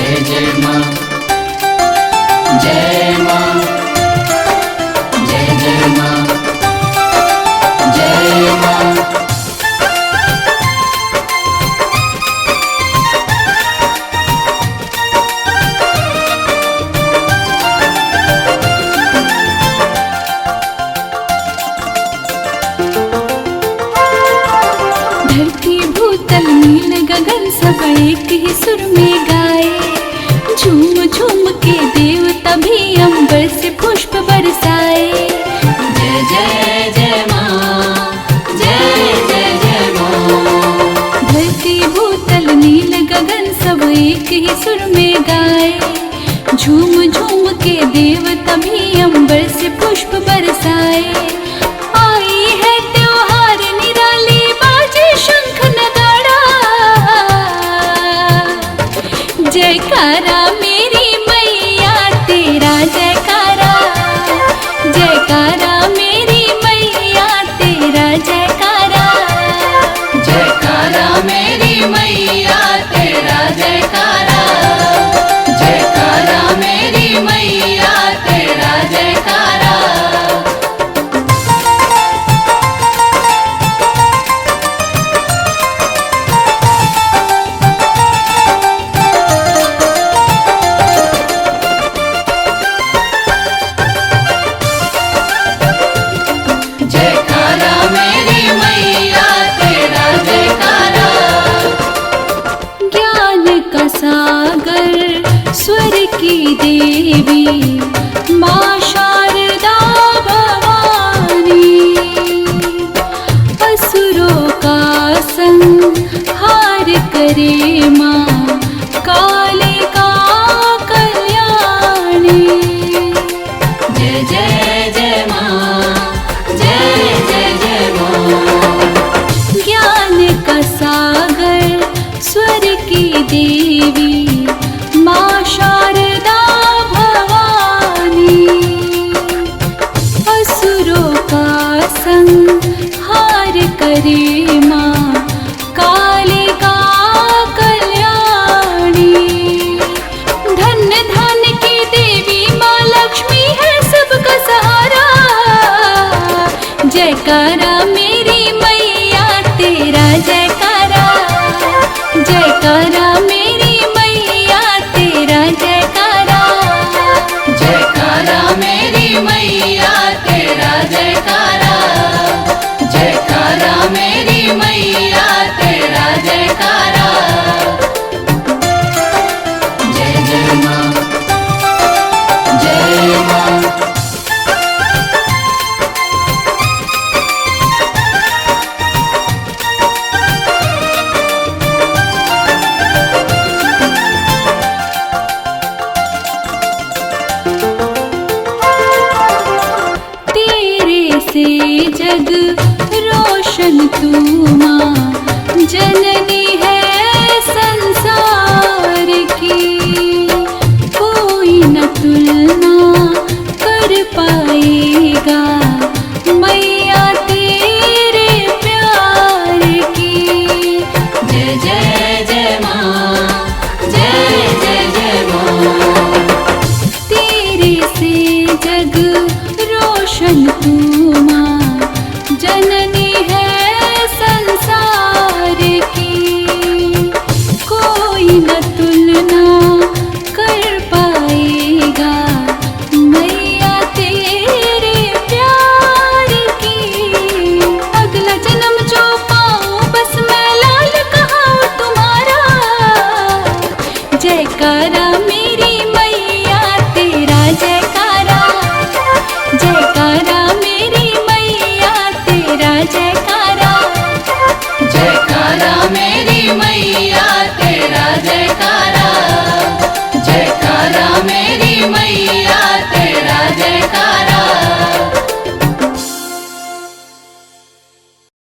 जय जय माँ, जय माँ, जय जय माँ, जय माँ। धरती भूतल नील गगन सब एक ही सुर में गाए, झूम झूम के देवता भी अंबर से पुष्प बरसाए। जय जय जय माँ, जय जय जय माँ। धरती भूतल नील गगन सब एक ही सुर में गाए, झूम झूम के देवता भी अंबर से पुष्प बरसाए। आई है त्योहार निराली, बाजे शंख नगाड़ा, जयकारा मेरी मैया तेरा जयकारा, जयकारा मेरी मैया तेरा जयकारा, जयकारा मेरी मैया तेरा जयकारा, जयकारा मेरी मैया तेरा जयकारा। जयकारा मेरी मैया तेरा जयकारा। ज्ञान का सागर स्वर की देवी माँ शारदा भवानी, असुरों का संहार करे माँ कालिका कल्याणी। जय जय जय माँ, जय जय जय माँ। ज्ञान का सागर स्वर की देवी माँ शारदा भवानी, असुरों का संहार करे